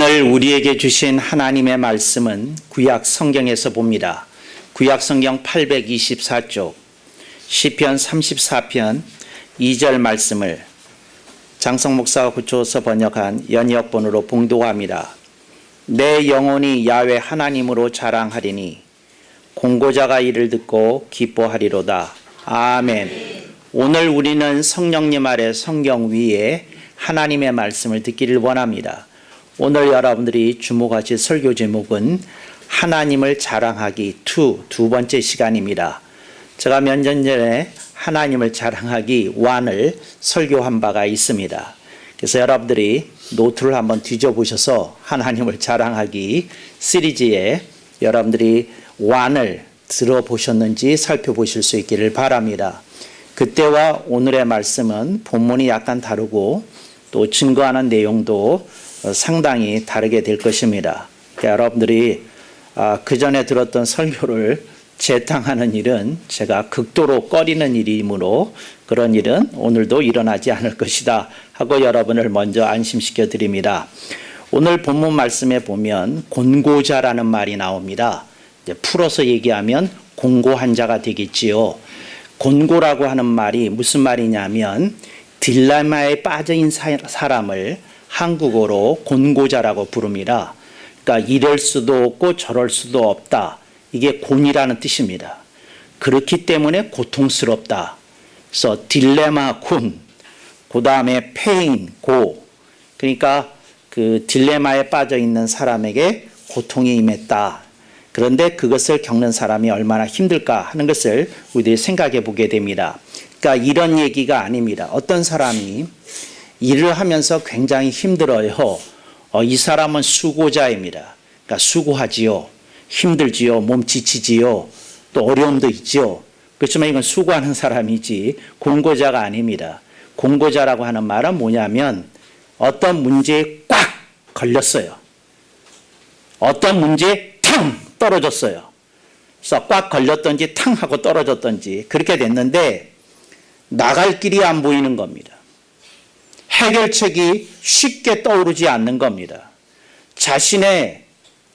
오늘 우리에게 주신 하나님의 말씀은 구약 성경에서 봅니다. 구약 성경 824쪽 시편 34편 2절 말씀을 장성 목사가 고쳐서 번역한 연이역본으로 봉독합니다. 내 영혼이 야훼 하나님으로 자랑하리니 공고자가 이를 듣고 기뻐하리로다. 아멘. 오늘 우리는 성령님 아래 성경 위에 하나님의 말씀을 듣기를 원합니다. 오늘 여러분들이 주목하실 설교 제목은 하나님을 자랑하기 두 번째 시간입니다. 제가 몇 년 전에 하나님을 자랑하기 1을 설교한 바가 있습니다. 그래서 여러분들이 노트를 한번 뒤져보셔서 하나님을 자랑하기 시리즈에 여러분들이 1을 들어보셨는지 살펴보실 수 있기를 바랍니다. 그때와 오늘의 말씀은 본문이 약간 다르고 또 증거하는 내용도 상당히 다르게 될 것입니다. 여러분들이 그 전에 들었던 설교를 재탕하는 일은 제가 극도로 꺼리는 일이므로 그런 일은 오늘도 일어나지 않을 것이다 하고 여러분을 먼저 안심시켜 드립니다. 오늘 본문 말씀에 보면 곤고자라는 말이 나옵니다. 이제 풀어서 얘기하면 공고한 자가 되겠지요. 곤고라고 하는 말이 무슨 말이냐면 딜레마에 빠진 사람을 한국어로 곤고자라고 부릅니다. 그러니까 이럴 수도 없고 저럴 수도 없다. 이게 곤이라는 뜻입니다. 그렇기 때문에 고통스럽다. 그래서 딜레마 곤, 그 다음에 페인 고. 그러니까 그 딜레마에 빠져 있는 사람에게 고통이 임했다. 그런데 그것을 겪는 사람이 얼마나 힘들까 하는 것을 우리들이 생각해 보게 됩니다. 그러니까 이런 얘기가 아닙니다. 어떤 사람이 일을 하면서 굉장히 힘들어요. 이 사람은 수고자입니다. 그러니까 수고하지요. 힘들지요. 몸 지치지요. 또 어려움도 있지요. 그렇지만 이건 수고하는 사람이지 공고자가 아닙니다. 공고자라고 하는 말은 뭐냐면 어떤 문제에 꽉 걸렸어요. 어떤 문제에 탕 떨어졌어요. 그래서 꽉 걸렸던지 탕 하고 떨어졌던지 그렇게 됐는데 나갈 길이 안 보이는 겁니다. 해결책이 쉽게 떠오르지 않는 겁니다. 자신의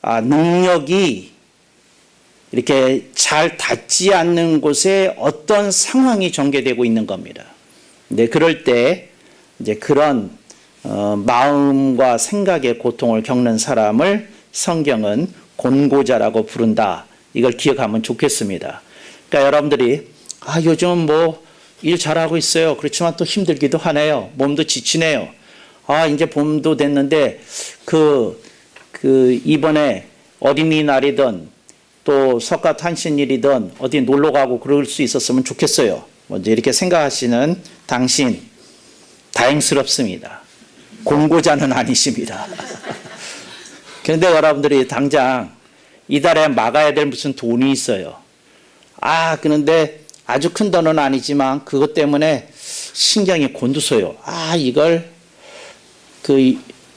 능력이 이렇게 잘 닿지 않는 곳에 어떤 상황이 전개되고 있는 겁니다. 네, 그럴 때 이제 그런 마음과 생각의 고통을 겪는 사람을 성경은 곤고자라고 부른다. 이걸 기억하면 좋겠습니다. 그러니까 여러분들이 요즘 뭐 일 잘하고 있어요. 그렇지만 또 힘들기도 하네요. 몸도 지치네요. 이제 봄도 됐는데 이번에 어린이날이든 또 석가탄신일이든 어디 놀러 가고 그럴 수 있었으면 좋겠어요. 먼저 이렇게 생각하시는 당신 다행스럽습니다. 공고자는 아니십니다. 그런데 여러분들이 당장 이달에 막아야 될 무슨 돈이 있어요. 그런데 아주 큰 돈은 아니지만 그것 때문에 신경이 곤두서요. 이걸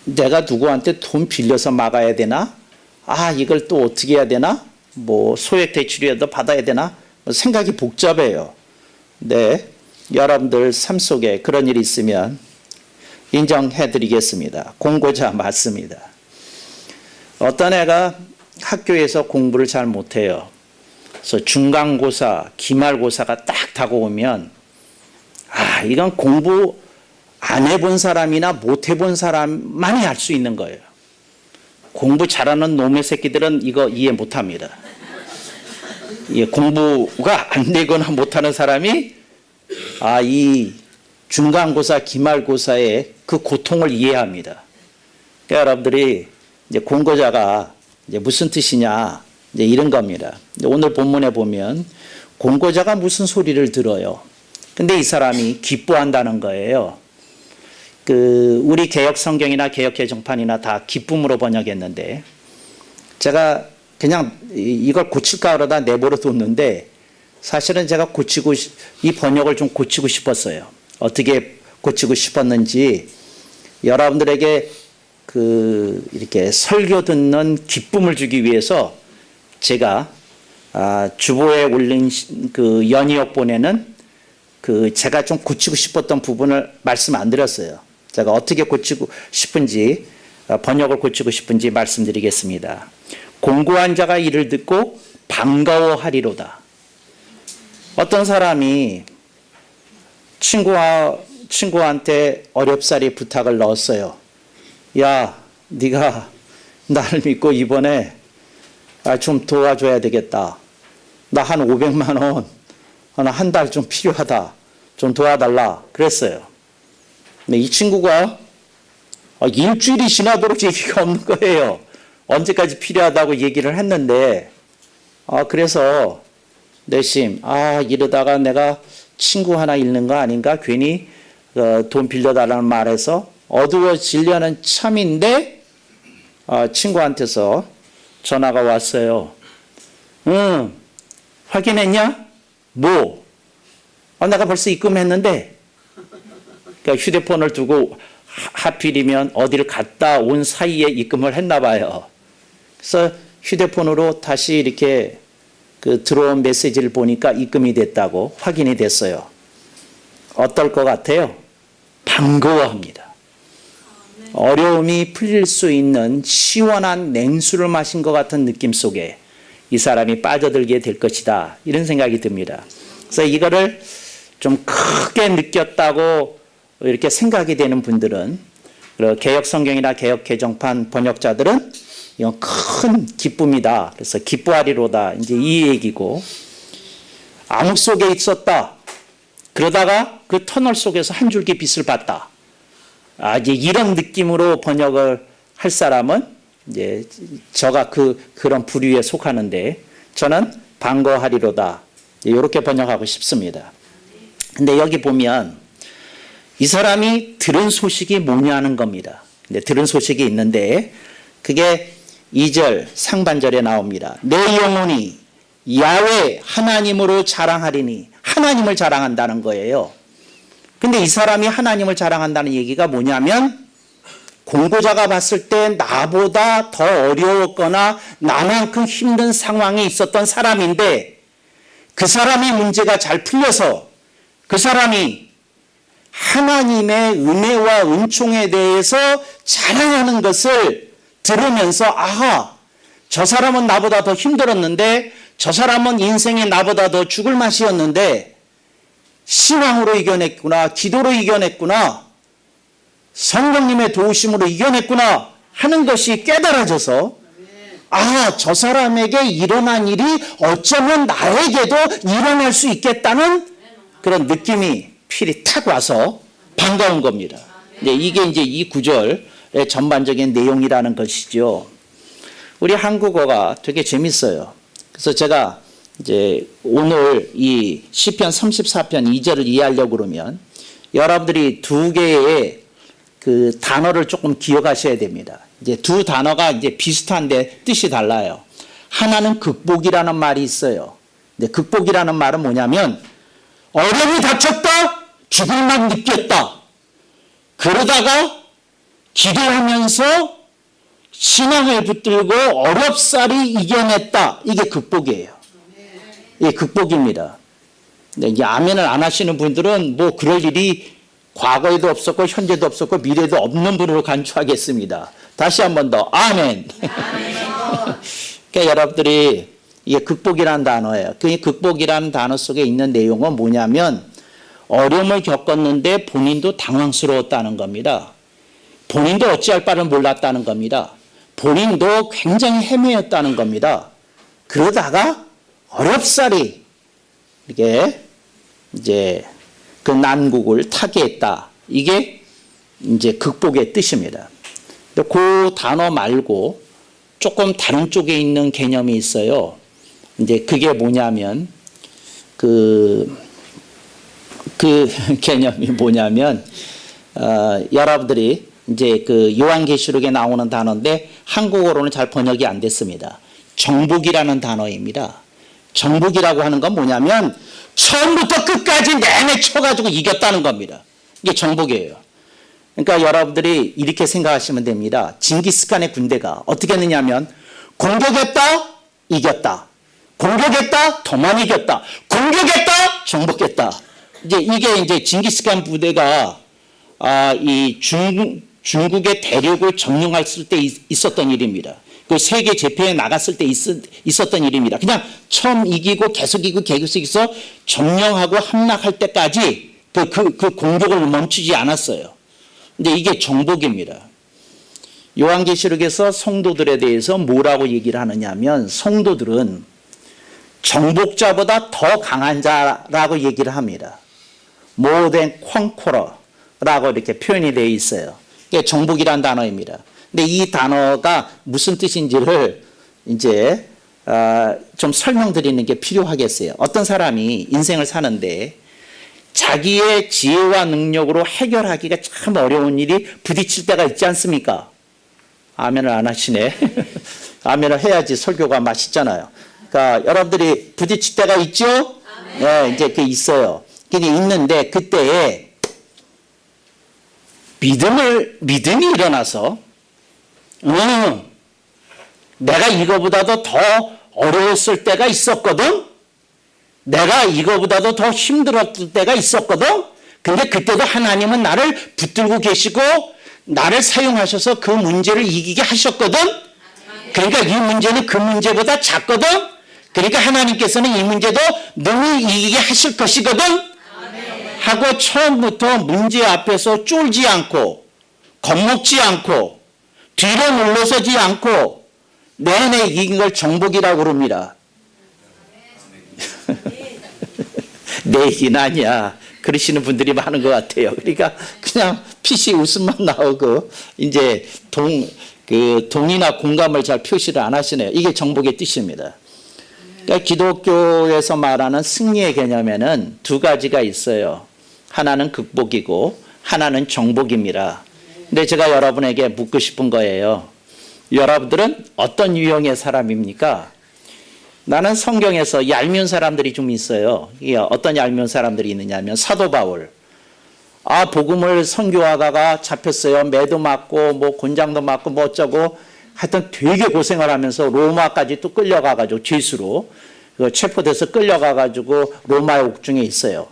내가 누구한테 돈 빌려서 막아야 되나? 이걸 또 어떻게 해야 되나? 뭐 소액 대출이라도 받아야 되나? 생각이 복잡해요. 네, 여러분들 삶 속에 그런 일이 있으면 인정해 드리겠습니다. 공고자 맞습니다. 어떤 애가 학교에서 공부를 잘 못해요. 그래서 중간고사, 기말고사가 딱 다가오면 이건 공부 안 해본 사람이나 못 해본 사람만이 알 수 있는 거예요. 공부 잘하는 놈의 새끼들은 이거 이해 못합니다. 공부가 안 되거나 못하는 사람이 이 중간고사, 기말고사의 그 고통을 이해합니다. 그러니까 여러분들이 이제 공고자가 이제 무슨 뜻이냐 이제 이런 겁니다. 오늘 본문에 보면 공고자가 무슨 소리를 들어요. 근데 이 사람이 기뻐한다는 거예요. 우리 개역 성경이나 개역 개정판이나 다 기쁨으로 번역했는데 제가 그냥 이걸 고칠까 그러다 내버려 뒀는데 사실은 제가 이 번역을 좀 고치고 싶었어요. 어떻게 고치고 싶었는지 여러분들에게 이렇게 설교 듣는 기쁨을 주기 위해서 제가 주보에 올린 연이역본에는 제가 좀 고치고 싶었던 부분을 말씀 안 드렸어요. 제가 어떻게 고치고 싶은지 번역을 고치고 싶은지 말씀드리겠습니다. 공고한 자가 이를 듣고 반가워하리로다. 어떤 사람이 친구한테 어렵사리 부탁을 넣었어요. 야, 네가 나를 믿고 이번에 좀 도와줘야 되겠다. 나 한 500만 원, 한 달 좀 필요하다. 좀 도와달라. 그랬어요. 근데 이 친구가 일주일이 지나도록 얘기가 없는 거예요. 언제까지 필요하다고 얘기를 했는데, 그래서 내심, 이러다가 내가 친구 하나 잃는 거 아닌가? 괜히 돈 빌려달라는 말에서 어두워지려는 참인데, 친구한테서 전화가 왔어요. 응, 확인했냐? 뭐? 내가 벌써 입금했는데. 그러니까 휴대폰을 두고 하필이면 어디를 갔다 온 사이에 입금을 했나 봐요. 그래서 휴대폰으로 다시 이렇게 들어온 메시지를 보니까 입금이 됐다고 확인이 됐어요. 어떨 것 같아요? 반가워합니다. 어려움이 풀릴 수 있는 시원한 냉수를 마신 것 같은 느낌 속에 이 사람이 빠져들게 될 것이다. 이런 생각이 듭니다. 그래서 이거를 좀 크게 느꼈다고 이렇게 생각이 되는 분들은, 개역 성경이나 개역 개정판 번역자들은 이건 큰 기쁨이다. 그래서 기뻐하리로다. 이제 이 얘기고, 암흑 속에 있었다. 그러다가 그 터널 속에서 한 줄기 빛을 봤다. 이제 이런 느낌으로 번역을 할 사람은 이제 저가 그런 부류에 속하는데, 저는 반가워하리로다. 이렇게 번역하고 싶습니다. 근데 여기 보면 이 사람이 들은 소식이 뭐냐는 겁니다. 근데 들은 소식이 있는데 그게 2절 상반절에 나옵니다. 내 영혼이 야훼 하나님으로 자랑하리니, 하나님을 자랑한다는 거예요. 근데 이 사람이 하나님을 자랑한다는 얘기가 뭐냐면, 공고자가 봤을 때 나보다 더 어려웠거나 나만큼 힘든 상황이 있었던 사람인데, 그 사람의 문제가 잘 풀려서 그 사람이 하나님의 은혜와 은총에 대해서 자랑하는 것을 들으면서, 저 사람은 나보다 더 힘들었는데, 저 사람은 인생이 나보다 더 죽을 맛이었는데 신앙으로 이겨냈구나, 기도로 이겨냈구나, 성령님의 도우심으로 이겨냈구나 하는 것이 깨달아져서, 저 사람에게 일어난 일이 어쩌면 나에게도 일어날 수 있겠다는 그런 느낌이 필이 탁 와서 반가운 겁니다. 이게 이제 이 구절의 전반적인 내용이라는 것이죠. 우리 한국어가 되게 재밌어요. 그래서 제가 이제 오늘 이 시편 34편 2절을 이해하려고 그러면 여러분들이 두 개의 그 단어를 조금 기억하셔야 됩니다. 이제 두 단어가 이제 비슷한데 뜻이 달라요. 하나는 극복이라는 말이 있어요. 근데 극복이라는 말은 뭐냐면, 어려움이 닥쳤다, 죽을 맛 느꼈다. 그러다가 기도하면서 신앙을 붙들고 어렵사리 이겨냈다. 이게 극복이에요. 이게 극복입니다. 이제 아멘을 안 하시는 분들은 뭐 그럴 일이 과거에도 없었고 현재도 없었고 미래도 없는 분으로 간주하겠습니다. 다시 한 번 더 아멘. 그러니까 여러분들이 이게 극복이라는 단어예요. 그 극복이라는 단어 속에 있는 내용은 뭐냐면, 어려움을 겪었는데 본인도 당황스러웠다는 겁니다. 본인도 어찌할 바를 몰랐다는 겁니다. 본인도 굉장히 헤매였다는 겁니다. 그러다가 어렵사리 이게 이제 그 난국을 타개했다. 이게 이제 극복의 뜻입니다. 그 단어 말고 조금 다른 쪽에 있는 개념이 있어요. 이제 그게 뭐냐면, 그 개념이 뭐냐면, 여러분들이 이제 그 요한계시록에 나오는 단어인데 한국어로는 잘 번역이 안 됐습니다. 정복이라는 단어입니다. 정복이라고 하는 건 뭐냐면, 처음부터 끝까지 내내 쳐가지고 이겼다는 겁니다. 이게 정복이에요. 그러니까 여러분들이 이렇게 생각하시면 됩니다. 징기스칸의 군대가 어떻게 했느냐면, 공격했다, 이겼다. 공격했다, 더 많이 이겼다. 공격했다, 정복했다. 이게 이제 징기스칸 부대가 이 중국의 대륙을 점령했을 때 있었던 일입니다. 그 세계 재패에 나갔을 때 있었던 일입니다. 그냥 처음 이기고 계속 이기고 계속 이겨서 점령하고 함락할 때까지 그 공격을 멈추지 않았어요. 근데 이게 정복입니다. 요한계시록에서 성도들에 대해서 뭐라고 얘기를 하느냐면 성도들은 정복자보다 더 강한 자라고 얘기를 합니다. More than conqueror라고 이렇게 표현이 되어 있어요. 이게 정복이란 단어입니다. 근데 이 단어가 무슨 뜻인지를 이제 좀 설명드리는 게 필요하겠어요. 어떤 사람이 인생을 사는데 자기의 지혜와 능력으로 해결하기가 참 어려운 일이 부딪힐 때가 있지 않습니까? 아멘을 안 하시네. 아멘을 해야지 설교가 맛있잖아요. 그러니까 여러분들이 부딪힐 때가 있죠? 네, 이제 그 있어요. 그게 있는데 그때에 믿음이 일어나서 내가 이거보다도 더 어려웠을 때가 있었거든. 내가 이거보다도 더 힘들었을 때가 있었거든. 근데 그때도 하나님은 나를 붙들고 계시고 나를 사용하셔서 그 문제를 이기게 하셨거든. 그러니까 이 문제는 그 문제보다 작거든. 그러니까 하나님께서는 이 문제도 너무 이기게 하실 것이거든. 하고 처음부터 문제 앞에서 쫄지 않고 겁먹지 않고 뒤로 물러서지 않고 내내 이긴 걸 정복이라고 그럽니다. 내 얘기는 아니야. 그러시는 분들이 많은 것 같아요. 그러니까 그냥 피식 웃음만 나오고 이제 동의나 공감을 잘 표시를 안 하시네요. 이게 정복의 뜻입니다. 그러니까 기독교에서 말하는 승리의 개념에는 두 가지가 있어요. 하나는 극복이고 하나는 정복입니다. 근데 제가 여러분에게 묻고 싶은 거예요. 여러분들은 어떤 유형의 사람입니까? 나는 성경에서 얄미운 사람들이 좀 있어요. 어떤 얄미운 사람들이 있느냐면 사도 바울. 복음을 선교하다가 잡혔어요. 매도 맞고 뭐 곤장도 맞고 뭐 어쩌고 하여튼 되게 고생을 하면서 로마까지 또 끌려가가지고 죄수로 체포돼서 끌려가가지고 로마의 옥중에 있어요.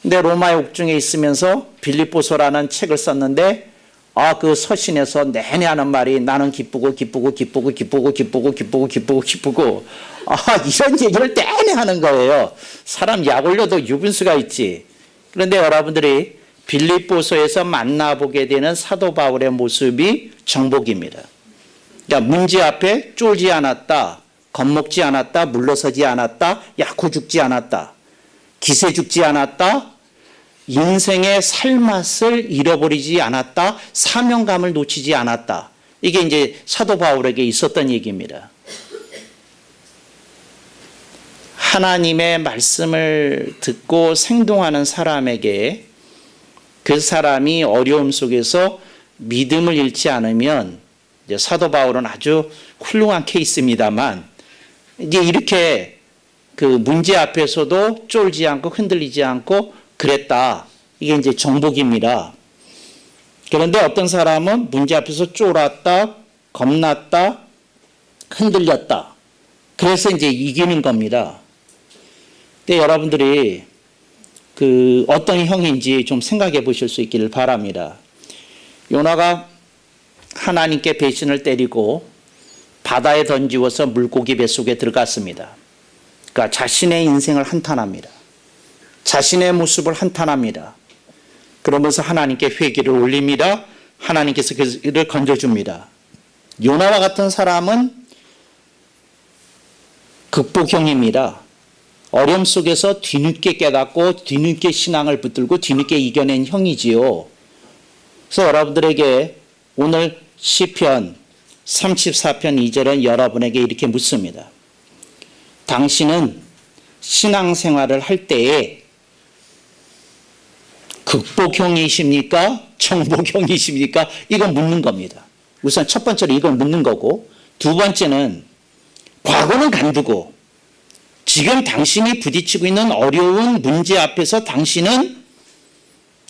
근데 로마의 옥중에 있으면서 빌립보서라는 책을 썼는데 그 서신에서 내내 하는 말이 나는 기쁘고 이런 얘기를 내내 하는 거예요. 사람 약 올려도 유분수가 있지. 그런데 여러분들이 빌립보서에서 만나보게 되는 사도 바울의 모습이 정복입니다. 그러니까 문제 앞에 쫄지 않았다, 겁먹지 않았다, 물러서지 않았다, 약호 죽지 않았다, 기세 죽지 않았다, 인생의 살맛을 잃어버리지 않았다, 사명감을 놓치지 않았다. 이게 이제 사도 바울에게 있었던 얘기입니다. 하나님의 말씀을 듣고 생동하는 사람에게 그 사람이 어려움 속에서 믿음을 잃지 않으면 이제 사도 바울은 아주 훌륭한 케이스입니다만 이제 이렇게 그 문제 앞에서도 쫄지 않고 흔들리지 않고 그랬다. 이게 이제 정복입니다. 그런데 어떤 사람은 문제 앞에서 쫄았다, 겁났다, 흔들렸다. 그래서 이제 이기는 겁니다. 근데 여러분들이 그 어떤 형인지 좀 생각해 보실 수 있기를 바랍니다. 요나가 하나님께 배신을 때리고 바다에 던지워서 물고기 뱃속에 들어갔습니다. 그러니까 자신의 인생을 한탄합니다. 자신의 모습을 한탄합니다. 그러면서 하나님께 회개를 올립니다. 하나님께서 그를 건져줍니다. 요나와 같은 사람은 극복형입니다. 어려움 속에서 뒤늦게 깨닫고 뒤늦게 신앙을 붙들고 뒤늦게 이겨낸 형이지요. 그래서 여러분들에게 오늘 시편 34편 2절은 여러분에게 이렇게 묻습니다. 당신은 신앙생활을 할 때에 극복형이십니까? 정복형이십니까? 이건 묻는 겁니다. 우선 첫 번째로 이건 묻는 거고, 두 번째는 과거는 간두고 지금 당신이 부딪히고 있는 어려운 문제 앞에서 당신은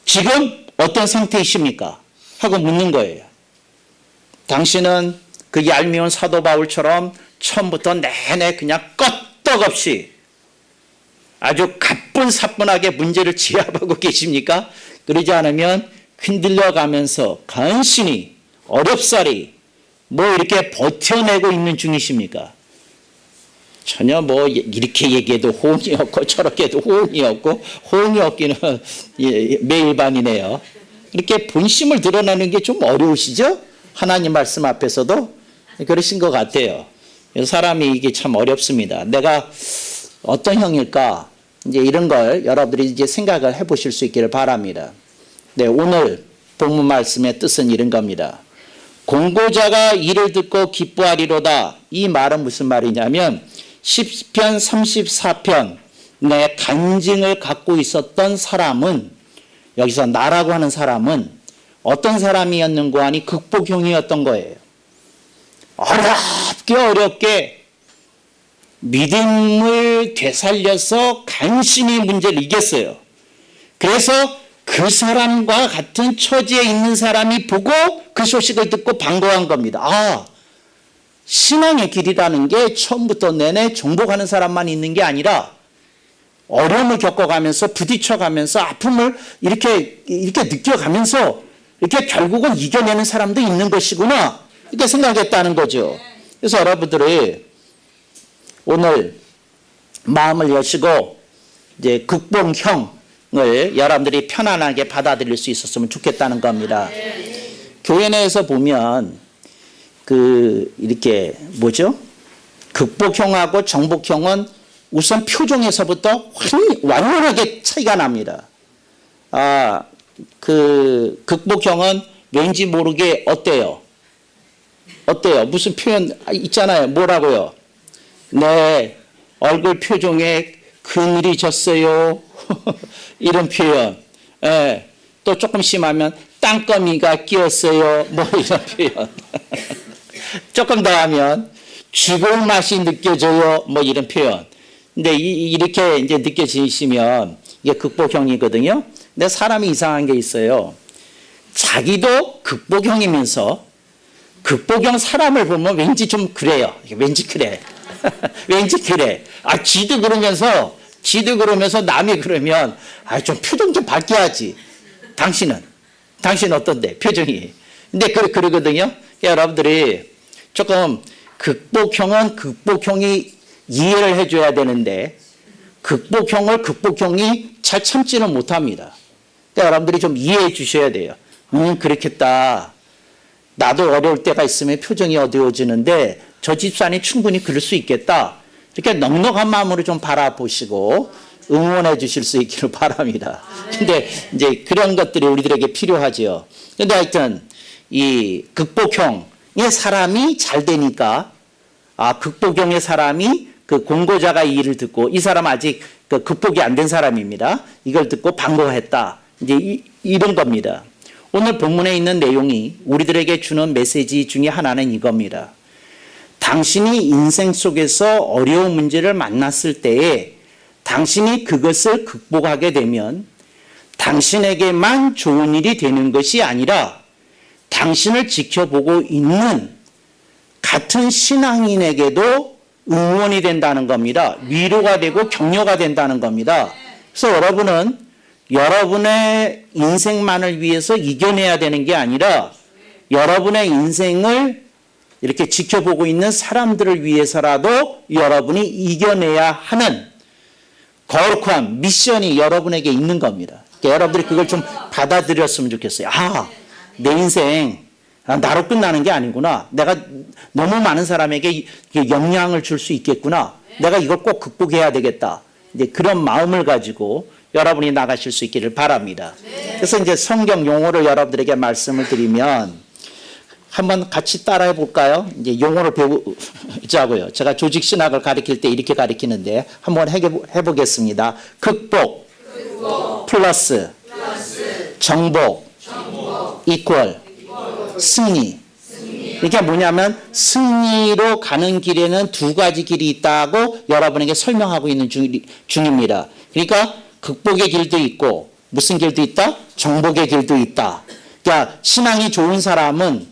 지금 어떤 상태이십니까? 하고 묻는 거예요. 당신은 그 얄미운 사도 바울처럼 처음부터 내내 그냥 껐떡없이 아주 가뿐사뿐하게 문제를 제압하고 계십니까? 그러지 않으면 흔들려가면서 간신히 어렵사리 뭐 이렇게 버텨내고 있는 중이십니까? 전혀 뭐 이렇게 얘기해도 호응이 없고 저렇게 해도 호응이 없고 호응이 없기는 매일반이네요. 이렇게 본심을 드러내는 게 좀 어려우시죠? 하나님 말씀 앞에서도 그러신 것 같아요. 사람이 이게 참 어렵습니다. 내가 어떤 형일까? 이제 이런 걸 여러분들이 이제 생각을 해보실 수 있기를 바랍니다. 네, 오늘 본문 말씀의 뜻은 이런 겁니다. 공고자가 이를 듣고 기뻐하리로다. 이 말은 무슨 말이냐면 시편 34편 내 간증을 갖고 있었던 사람은, 여기서 나라고 하는 사람은 어떤 사람이었는고 하니 극복형이었던 거예요. 어렵게 믿음을 되살려서 간신히 문제를 이겼어요. 그래서 그 사람과 같은 처지에 있는 사람이 보고 그 소식을 듣고 반가워한 겁니다. 아, 신앙의 길이라는 게 처음부터 내내 정복하는 사람만 있는 게 아니라 어려움을 겪어가면서 부딪혀가면서 아픔을 이렇게 느껴가면서 이렇게 결국은 이겨내는 사람도 있는 것이구나, 이렇게 생각했다는 거죠. 그래서 여러분들이 오늘 마음을 여시고 이제 극복형을 여러분들이 편안하게 받아들일 수 있었으면 좋겠다는 겁니다. 교회 내에서 보면 이렇게 극복형하고 정복형은 우선 표정에서부터 완연하게 차이가 납니다. 극복형은 왠지 모르게 어때요? 무슨 표현 있잖아요. 뭐라고요? 네, 얼굴 표정에 그늘이 졌어요. 이런 표현. 예, 또 조금 심하면 땅거미가 끼었어요. 뭐 이런 표현. 조금 더 하면 죽을 맛이 느껴져요. 뭐 이런 표현. 근데 이렇게 이제 느껴지시면 이게 극복형이거든요. 근데 사람이 이상한 게 있어요. 자기도 극복형이면서 극복형 사람을 보면 왠지 좀 그래요. 왠지 그래. 왠지 그래. 지도 그러면서 남이 그러면 좀 표정 좀 밝게 하지. 당신은 어떤데? 표정이. 근데 그러거든요. 여러분들이 조금 극복형이 이해를 해줘야 되는데 극복형이 잘 참지는 못합니다. 그러니까 여러분들이 좀 이해해 주셔야 돼요. 그렇겠다. 나도 어려울 때가 있으면 표정이 어두워지는데 저 집사람이 충분히 그럴 수 있겠다. 이렇게 넉넉한 마음으로 좀 바라보시고 응원해 주실 수 있기를 바랍니다. 근데 이제 그런 것들이 우리들에게 필요하지요. 근데 하여튼 이 극복형의 사람이 잘 되니까 극복형의 사람이 그 공고자가 이 일을 듣고, 이 사람 아직 극복이 안 된 사람입니다. 이걸 듣고 반가워했다. 이제 이런 겁니다. 오늘 본문에 있는 내용이 우리들에게 주는 메시지 중에 하나는 이겁니다. 당신이 인생 속에서 어려운 문제를 만났을 때에 당신이 그것을 극복하게 되면 당신에게만 좋은 일이 되는 것이 아니라 당신을 지켜보고 있는 같은 신앙인에게도 응원이 된다는 겁니다. 위로가 되고 격려가 된다는 겁니다. 그래서 여러분은 여러분의 인생만을 위해서 이겨내야 되는 게 아니라 여러분의 인생을 이렇게 지켜보고 있는 사람들을 위해서라도 여러분이 이겨내야 하는 거룩한 미션이 여러분에게 있는 겁니다. 그러니까 여러분들이 그걸 좀 받아들였으면 좋겠어요. 내 인생 나로 끝나는 게 아니구나. 내가 너무 많은 사람에게 영향을 줄 수 있겠구나. 내가 이걸 꼭 극복해야 되겠다. 이제 그런 마음을 가지고 여러분이 나가실 수 있기를 바랍니다. 그래서 이제 성경 용어를 여러분들에게 말씀을 드리면 한번 같이 따라해 볼까요? 이제 용어를 배우자고요. 제가 조직 신학을 가르칠 때 이렇게 가르치는데 한번 해보겠습니다. 극복. 플러스 정복. 이퀄. 승리. 이게 뭐냐면 승리로 가는 길에는 두 가지 길이 있다고 여러분에게 설명하고 있는 중입니다. 그러니까 극복의 길도 있고 무슨 길도 있다? 정복의 길도 있다. 그러니까 신앙이 좋은 사람은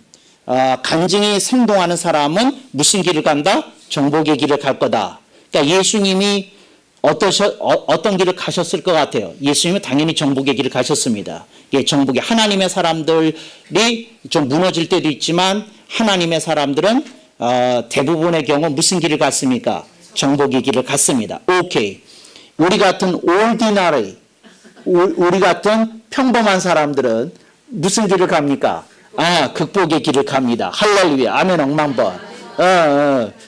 간증이 생동하는 사람은 무슨 길을 간다? 정복의 길을 갈 거다. 그러니까 예수님이 어떤 길을 가셨을 것 같아요? 예수님은 당연히 정복의 길을 가셨습니다. 예, 정복의 하나님의 사람들이 좀 무너질 때도 있지만 하나님의 사람들은 대부분의 경우 무슨 길을 갔습니까? 정복의 길을 갔습니다. 오케이. 우리 같은 ordinary, 우리 같은 평범한 사람들은 무슨 길을 갑니까? 극복의 길을 갑니다. 할렐루야. 아멘 억만번.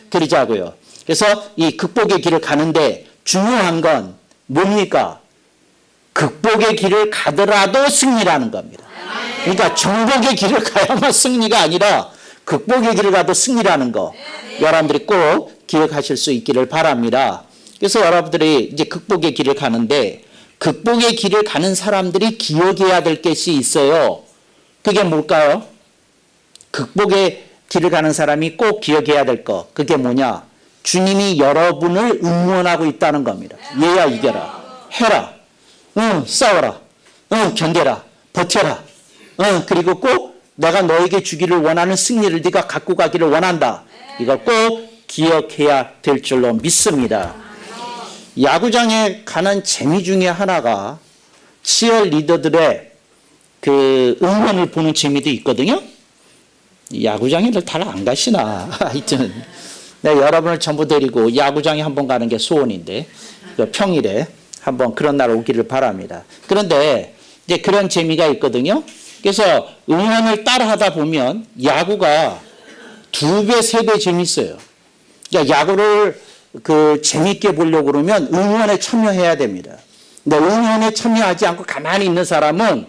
그러자고요. 그래서 이 극복의 길을 가는데 중요한 건 뭡니까? 극복의 길을 가더라도 승리라는 겁니다. 그러니까 정복의 길을 가야만 승리가 아니라 극복의 길을 가도 승리라는 거. 여러분들이 꼭 기억하실 수 있기를 바랍니다. 그래서 여러분들이 이제 극복의 길을 가는데 극복의 길을 가는 사람들이 기억해야 될 것이 있어요. 그게 뭘까요? 극복의 길을 가는 사람이 꼭 기억해야 될 거. 그게 뭐냐? 주님이 여러분을 응원하고 있다는 겁니다. 얘야 이겨라. 해라. 싸워라. 견뎌라. 버텨라. 그리고 꼭 내가 너에게 주기를 원하는 승리를 네가 갖고 가기를 원한다. 이걸 꼭 기억해야 될 줄로 믿습니다. 야구장에 가는 재미 중에 하나가 치어리더들의 그 응원을 보는 재미도 있거든요. 야구장에를 잘 안 가시나. 하여튼 여러분을 전부 데리고 야구장에 한번 가는 게 소원인데 평일에 한번 그런 날 오기를 바랍니다. 그런데 이제 그런 재미가 있거든요. 그래서 응원을 따라 하다 보면 야구가 2배, 3배 재밌어요. 그러니까 야구를 재밌게 보려고 그러면 응원에 참여해야 됩니다. 근데 응원에 참여하지 않고 가만히 있는 사람은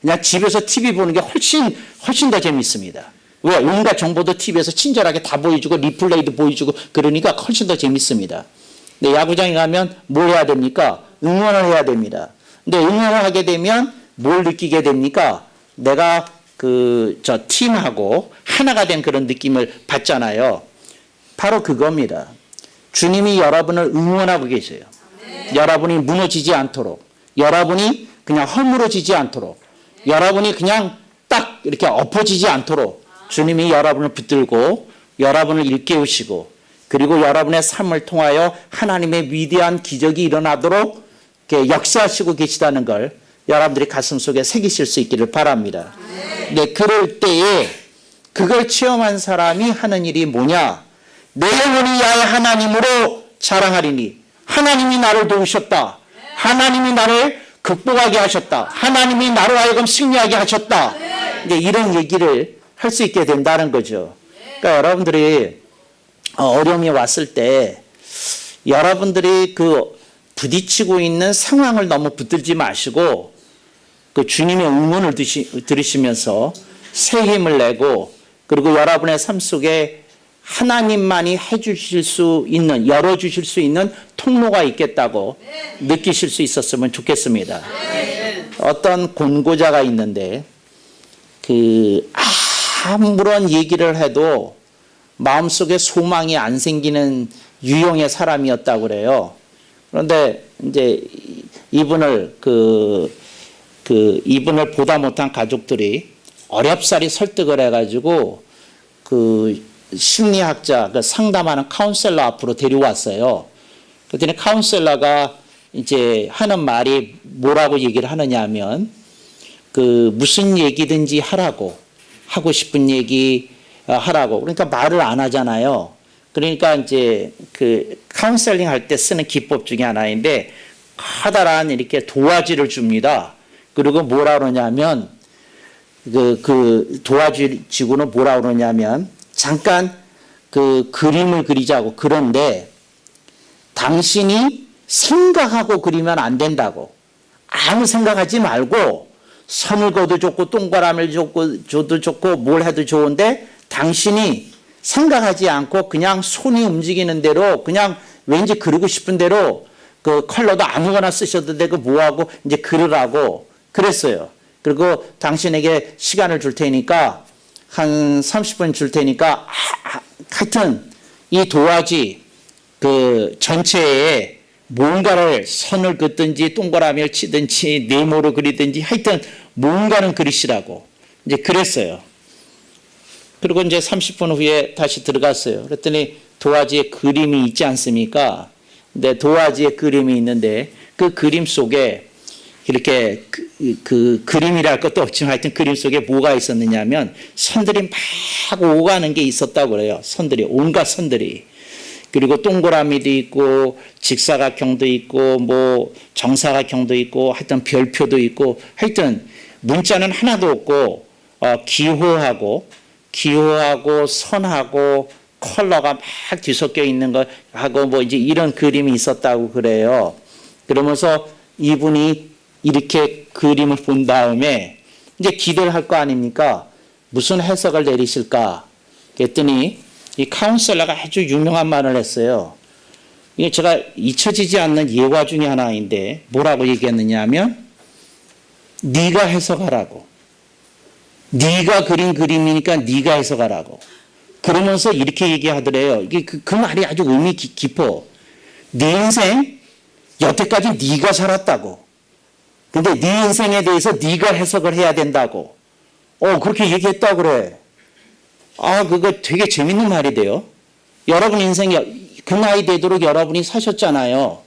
그냥 집에서 TV 보는 게 훨씬 더 재밌습니다. 왜? 온갖 정보도 TV에서 친절하게 다 보여주고 리플레이도 보여주고 그러니까 훨씬 더 재밌습니다. 근데 야구장에 가면 뭘 해야 됩니까? 응원을 해야 됩니다. 근데 응원을 하게 되면 뭘 느끼게 됩니까? 내가 저 팀하고 하나가 된 그런 느낌을 받잖아요. 바로 그겁니다. 주님이 여러분을 응원하고 계세요. 여러분이 무너지지 않도록, 여러분이 그냥 허물어지지 않도록, 여러분이 그냥 딱 이렇게 엎어지지 않도록 주님이 여러분을 붙들고 여러분을 일깨우시고 그리고 여러분의 삶을 통하여 하나님의 위대한 기적이 일어나도록 이렇게 역사하시고 계시다는 걸 여러분들이 가슴 속에 새기실 수 있기를 바랍니다. 네, 그럴 때에 그걸 체험한 사람이 하는 일이 뭐냐? 내 영혼이 야의 하나님으로 자랑하리니 하나님이 나를 도우셨다. 하나님이 나를 극복하게 하셨다. 하나님이 나로 하여금 승리하게 하셨다. 이제 이런 얘기를 할 수 있게 된다는 거죠. 그러니까 여러분들이 어려움이 왔을 때 여러분들이 부딪히고 있는 상황을 너무 붙들지 마시고 주님의 응원을 들으시면서 새 힘을 내고 그리고 여러분의 삶 속에 하나님만이 해주실 수 있는, 열어주실 수 있는 통로가 있겠다고 느끼실 수 있었으면 좋겠습니다. 어떤 권고자가 있는데 아무런 얘기를 해도 마음속에 소망이 안 생기는 유형의 사람이었다고 그래요. 그런데 이제 이분을 이분을 보다 못한 가족들이 어렵사리 설득을 해가지고 심리학자, 상담하는 카운셀러 앞으로 데려왔어요. 그랬더니 카운셀러가 이제 하는 말이 뭐라고 얘기를 하느냐 하면 무슨 얘기든지 하고 싶은 얘기 하라고. 그러니까 말을 안 하잖아요. 그러니까 이제 카운셀링 할 때 쓰는 기법 중에 하나인데 커다란 이렇게 도화지를 줍니다. 그리고 뭐라 그러냐면 도화지구는 뭐라 그러냐면 잠깐 그림을 그리자고. 그런데 당신이 생각하고 그리면 안 된다고. 아무 생각하지 말고 선을 그어도 좋고 동그라미를 줘도 좋고 뭘 해도 좋은데 당신이 생각하지 않고 그냥 손이 움직이는 대로 그냥 왠지 그리고 싶은 대로 컬러도 아무거나 쓰셔도 되고 뭐하고 이제 그리라고 그랬어요. 그리고 당신에게 시간을 줄 테니까 한 30분 줄 테니까 하여튼 이 도화지 전체에 뭔가를 선을 긋든지 동그라미를 치든지 네모로 그리든지 하여튼 뭔가는 그리시라고 이제 그랬어요. 그리고 이제 30분 후에 다시 들어갔어요. 그랬더니 도화지에 그림이 있지 않습니까? 근데 도화지의 그림이 있는데 그 그림 속에 이렇게 그 그림이랄 것도 없지만 하여튼 그림 속에 뭐가 있었느냐 하면 선들이 막 오가는 게 있었다고 그래요. 선들이, 온갖 선들이. 그리고 동그라미도 있고 직사각형도 있고 뭐 정사각형도 있고 하여튼 별표도 있고 하여튼 문자는 하나도 없고 기호하고 선하고 컬러가 막 뒤섞여 있는 거 하고 뭐 이제 이런 그림이 있었다고 그래요. 그러면서 이분이 이렇게 그림을 본 다음에 이제 기도를 할 거 아닙니까? 무슨 해석을 내리실까? 그랬더니 이 카운셀러가 아주 유명한 말을 했어요. 이게 제가 잊혀지지 않는 예화 중에 하나인데 뭐라고 얘기했느냐 하면 네가 해석하라고. 네가 그린 그림이니까 네가 해석하라고. 그러면서 이렇게 얘기하더래요. 이게 그 말이 아주 의미 깊어. 네 인생 여태까지 네가 살았다고. 근데 네 인생에 대해서 네가 해석을 해야 된다고. 그렇게 얘기했다고 그래. 그거 되게 재밌는 말이 돼요. 여러분 인생이 그 나이 되도록 여러분이 사셨잖아요.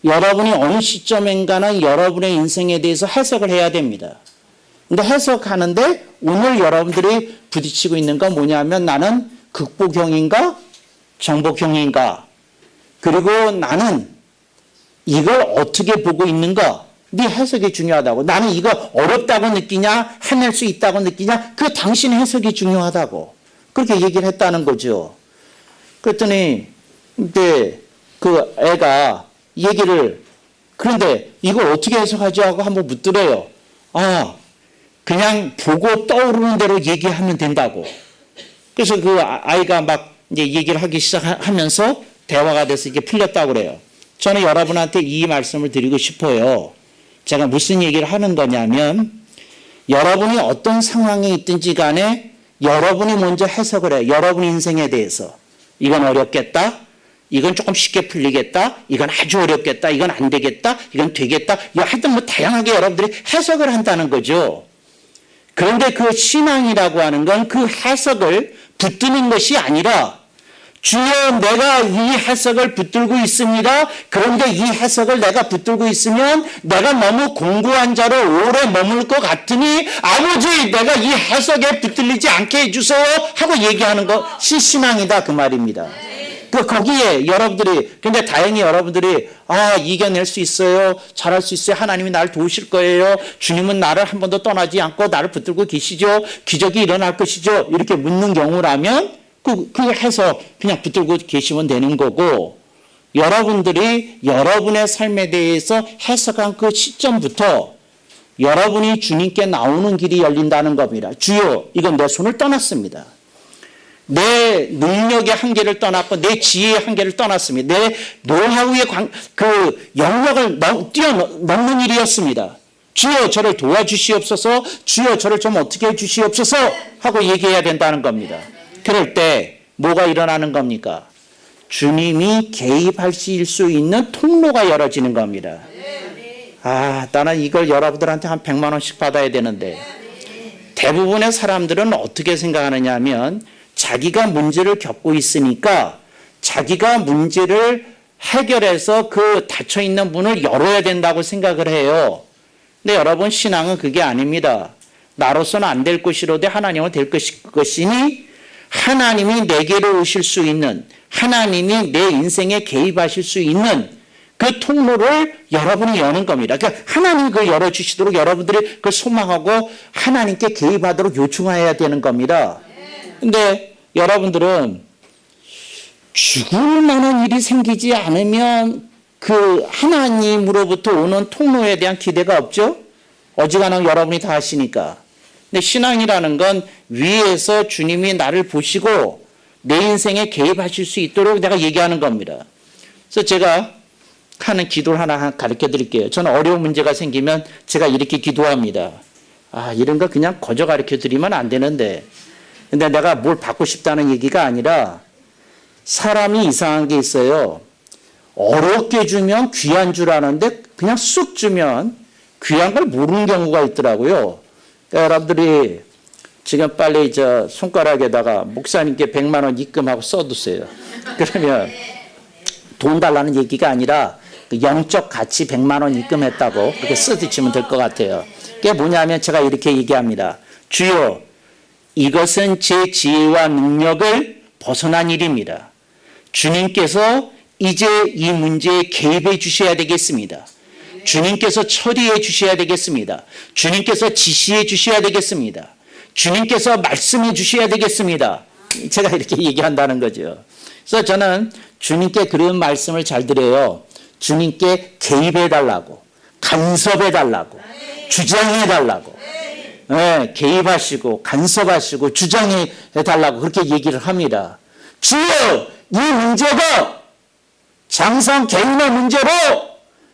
여러분이 어느 시점인가는 여러분의 인생에 대해서 해석을 해야 됩니다. 근데 해석하는데 오늘 여러분들이 부딪히고 있는 건 뭐냐면 나는 극복형인가 정복형인가 그리고 나는 이걸 어떻게 보고 있는가 네 해석이 중요하다고. 나는 이거 어렵다고 느끼냐 해낼 수 있다고 느끼냐 그 당신의 해석이 중요하다고 그렇게 얘기를 했다는 거죠. 그랬더니 근데 그 애가 얘기를 그런데 이걸 어떻게 해석하지 하고 한번 묻더래요. 그냥 보고 떠오르는 대로 얘기하면 된다고. 그래서 그 아이가 막 이제 얘기를 하기 시작하면서 대화가 돼서 이게 풀렸다고 그래요. 저는 여러분한테 이 말씀을 드리고 싶어요. 제가 무슨 얘기를 하는 거냐면 여러분이 어떤 상황에 있든지 간에 여러분이 먼저 해석을 해요. 여러분 인생에 대해서. 이건 어렵겠다. 이건 조금 쉽게 풀리겠다. 이건 아주 어렵겠다. 이건 안 되겠다. 이건 되겠다. 하여튼 뭐 다양하게 여러분들이 해석을 한다는 거죠. 그런데 그 신앙이라고 하는 건 그 해석을 붙드는 것이 아니라 주여 내가 이 해석을 붙들고 있습니다. 그런데 이 해석을 내가 붙들고 있으면 내가 너무 공고한 자로 오래 머물 것 같으니 아버지 내가 이 해석에 붙들리지 않게 해주세요 하고 얘기하는 것이 신앙이다 그 말입니다. 거기에 여러분들이 근데 다행히 여러분들이 이겨낼 수 있어요. 잘할 수 있어요. 하나님이 나를 도우실 거예요. 주님은 나를 한 번도 떠나지 않고 나를 붙들고 계시죠. 기적이 일어날 것이죠. 이렇게 묻는 경우라면 그 해서 그냥 붙들고 계시면 되는 거고 여러분들이 여러분의 삶에 대해서 해석한 그 시점부터 여러분이 주님께 나오는 길이 열린다는 겁니다. 주여 이건 내 손을 떠났습니다. 내 능력의 한계를 떠났고 내 지혜의 한계를 떠났습니다. 내 노하우의 그 영역을 뛰어넘는 일이었습니다. 주여 저를 도와주시옵소서. 주여 저를 좀 어떻게 해주시옵소서 하고 얘기해야 된다는 겁니다. 그럴 때 뭐가 일어나는 겁니까? 주님이 개입하실 수 있는 통로가 열어지는 겁니다. 나는 이걸 여러분들한테 한 100만 원씩 받아야 되는데 대부분의 사람들은 어떻게 생각하느냐 하면 자기가 문제를 겪고 있으니까 자기가 문제를 해결해서 그 닫혀있는 문을 열어야 된다고 생각을 해요. 근데 여러분 신앙은 그게 아닙니다. 나로서는 안 될 것이로되 하나님은 될 것이니 하나님이 내게로 오실 수 있는 하나님이 내 인생에 개입하실 수 있는 그 통로를 여러분이 여는 겁니다. 그러니까 하나님이 그걸 열어주시도록 여러분들이 그걸 소망하고 하나님께 개입하도록 요청해야 되는 겁니다. 근데 여러분들은 죽을 만한 일이 생기지 않으면 그 하나님으로부터 오는 통로에 대한 기대가 없죠? 어지간하면 여러분이 다 아시니까. 근데 신앙이라는 건 위에서 주님이 나를 보시고 내 인생에 개입하실 수 있도록 내가 얘기하는 겁니다. 그래서 제가 하는 기도를 하나 가르쳐 드릴게요. 저는 어려운 문제가 생기면 제가 이렇게 기도합니다. 이런 거 그냥 거저 가르쳐 드리면 안 되는데. 근데 내가 뭘 받고 싶다는 얘기가 아니라 사람이 이상한 게 있어요. 어렵게 주면 귀한 줄 아는데 그냥 쑥 주면 귀한 걸 모르는 경우가 있더라고요. 그러니까 여러분들이 지금 빨리 손가락에다가 목사님께 100만 원 입금하고 써두세요. 그러면 돈 달라는 얘기가 아니라 그 영적 가치 100만 원 입금했다고 그렇게 쓰시면 될 것 같아요. 그게 뭐냐면 제가 이렇게 얘기합니다. 주여, 이것은 제 지혜와 능력을 벗어난 일입니다. 주님께서 이제 이 문제에 개입해 주셔야 되겠습니다. 주님께서 처리해 주셔야 되겠습니다. 주님께서 지시해 주셔야 되겠습니다. 주님께서 말씀해 주셔야 되겠습니다. 제가 이렇게 얘기한다는 거죠. 그래서 저는 주님께 그런 말씀을 잘 드려요. 주님께 개입해 달라고, 간섭해 달라고, 주장해 달라고. 네, 개입하시고 간섭하시고 주장해 달라고 그렇게 얘기를 합니다. 주여, 이 문제가 장성 개인의 문제로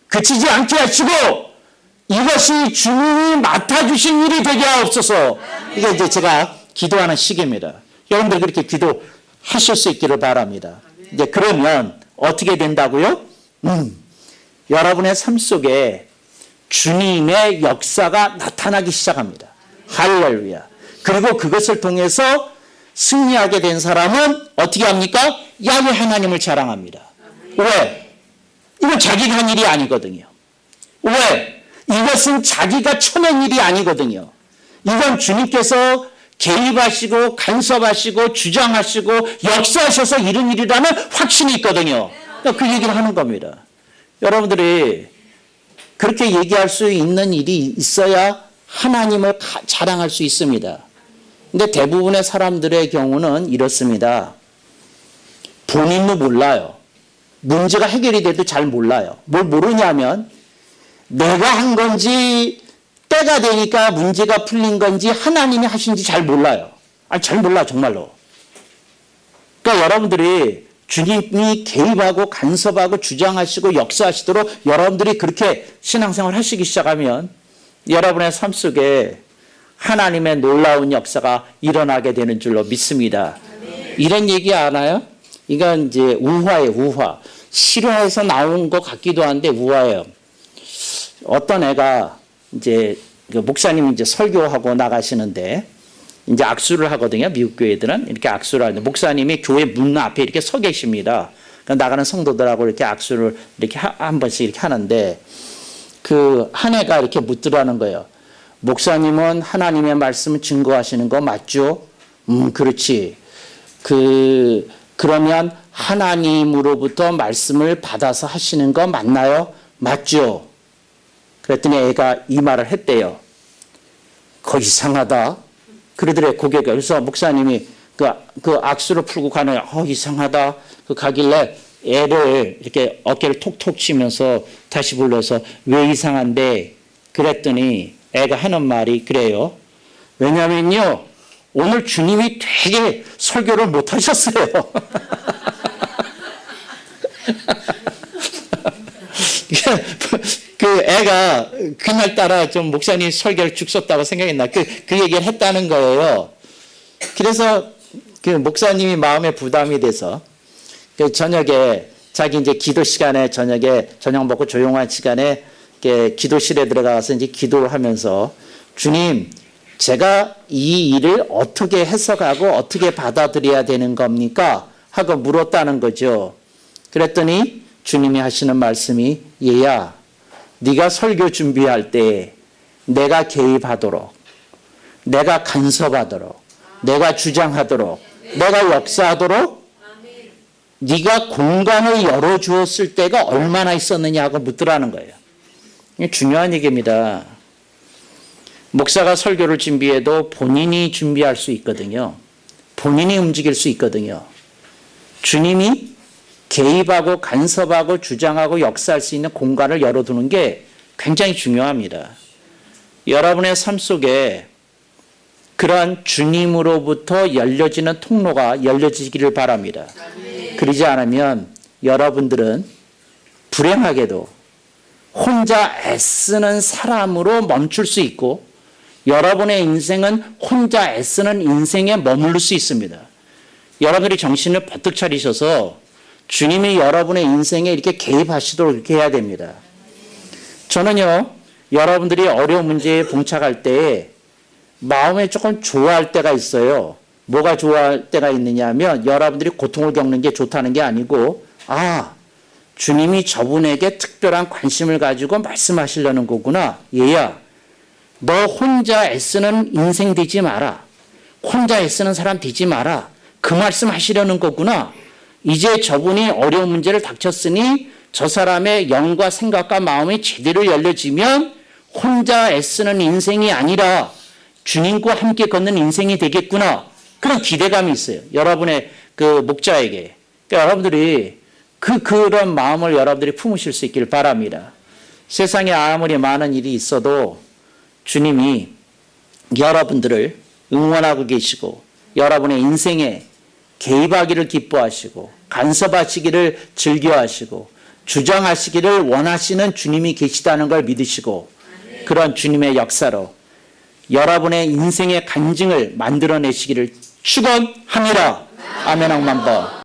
그치지 않게 하시고 이것이 주님이 맡아주신 일이 되게 하옵소서. 이게 이제 제가 기도하는 시기입니다. 여러분들 그렇게 기도하실 수 있기를 바랍니다. 이제 그러면 어떻게 된다고요? 여러분의 삶 속에 주님의 역사가 나타나기 시작합니다. 할렐루야. 그리고 그것을 통해서 승리하게 된 사람은 어떻게 합니까? 야훼 하나님을 자랑합니다. 왜? 이건 자기가 한 일이 아니거든요. 왜? 이것은 자기가 쳐낸 일이 아니거든요. 이건 주님께서 개입하시고 간섭하시고 주장하시고 역사하셔서 이런 일이라는 확신이 있거든요. 그러니까 그 얘기를 하는 겁니다. 여러분들이 그렇게 얘기할 수 있는 일이 있어야 하나님을 자랑할 수 있습니다. 근데 대부분의 사람들의 경우는 이렇습니다. 본인도 몰라요. 문제가 해결이 돼도 잘 몰라요. 뭘 모르냐면 내가 한 건지 때가 되니까 문제가 풀린 건지 하나님이 하신지 잘 몰라요. 아니 잘 몰라 정말로. 그러니까 여러분들이 주님이 개입하고 간섭하고 주장하시고 역사하시도록 여러분들이 그렇게 신앙생활 하시기 시작하면 여러분의 삶 속에 하나님의 놀라운 역사가 일어나게 되는 줄로 믿습니다. 이런 얘기 아나요? 이건 이제 우화예요, 우화. 실화에서 나온 것 같기도 한데 우화예요. 어떤 애가 이제 목사님이 이제 설교하고 나가시는데 이제 악수를 하거든요. 미국 교회들은 이렇게 악수를 하는데 목사님이 교회 문 앞에 이렇게 서 계십니다. 나가는 성도들하고 이렇게 악수를 이렇게 한 번씩 이렇게 하는데 그 한 애가 이렇게 묻더라는 거예요. 목사님은 하나님의 말씀을 증거하시는 거 맞죠? 그렇지. 그러면 하나님으로부터 말씀을 받아서 하시는 거 맞나요? 맞죠. 그랬더니 애가 이 말을 했대요. 그거 이상하다. 그러더래 고개가. 그래서 목사님이 그 악수를 풀고 가는 이상하다. 가길래 애를 이렇게 어깨를 톡톡 치면서 다시 불러서 왜 이상한데? 그랬더니 애가 하는 말이 그래요. 왜냐면요. 오늘 주님이 되게 설교를 못 하셨어요. 그 애가 그날따라 좀 목사님 설교를 죽었다고 생각했나 그 얘기를 했다는 거예요. 그래서 그 목사님이 마음에 부담이 돼서 그 저녁에 자기 이제 기도 시간에 저녁에 저녁 먹고 조용한 시간에 기도실에 들어가서 이제 기도를 하면서 주님, 제가 이 일을 어떻게 해석하고 어떻게 받아들여야 되는 겁니까? 하고 물었다는 거죠. 그랬더니 주님이 하시는 말씀이 얘야, 네가 설교 준비할 때 내가 개입하도록, 내가 간섭하도록, 내가 주장하도록, 내가 역사하도록 네가 공간을 열어주었을 때가 얼마나 있었느냐고 묻더라는 거예요. 이게 중요한 얘기입니다. 목사가 설교를 준비해도 본인이 준비할 수 있거든요. 본인이 움직일 수 있거든요. 주님이 개입하고 간섭하고 주장하고 역사할 수 있는 공간을 열어두는 게 굉장히 중요합니다. 여러분의 삶 속에 그러한 주님으로부터 열려지는 통로가 열려지기를 바랍니다. 그러지 않으면 여러분들은 불행하게도 혼자 애쓰는 사람으로 멈출 수 있고 여러분의 인생은 혼자 애쓰는 인생에 머무를 수 있습니다. 여러분들이 정신을 버뜩 차리셔서 주님이 여러분의 인생에 이렇게 개입하시도록 이렇게 해야 됩니다. 저는요, 여러분들이 어려운 문제에 봉착할 때 마음에 조금 좋아할 때가 있어요. 뭐가 좋아할 때가 있느냐 하면 여러분들이 고통을 겪는 게 좋다는 게 아니고 주님이 저분에게 특별한 관심을 가지고 말씀하시려는 거구나. 얘야, 너 혼자 애쓰는 인생 되지 마라. 혼자 애쓰는 사람 되지 마라. 그 말씀 하시려는 거구나. 이제 저분이 어려운 문제를 닥쳤으니 저 사람의 영과 생각과 마음이 제대로 열려지면 혼자 애쓰는 인생이 아니라 주님과 함께 걷는 인생이 되겠구나. 그런 기대감이 있어요. 여러분의 그 목자에게. 그러니까 여러분들이 그런 마음을 여러분들이 품으실 수 있기를 바랍니다. 세상에 아무리 많은 일이 있어도 주님이 여러분들을 응원하고 계시고 여러분의 인생에 개입하기를 기뻐하시고 간섭하시기를 즐겨하시고 주장하시기를 원하시는 주님이 계시다는 걸 믿으시고 그런 주님의 역사로 여러분의 인생의 간증을 만들어내시기를 축원합니다. 아멘. 1만 번.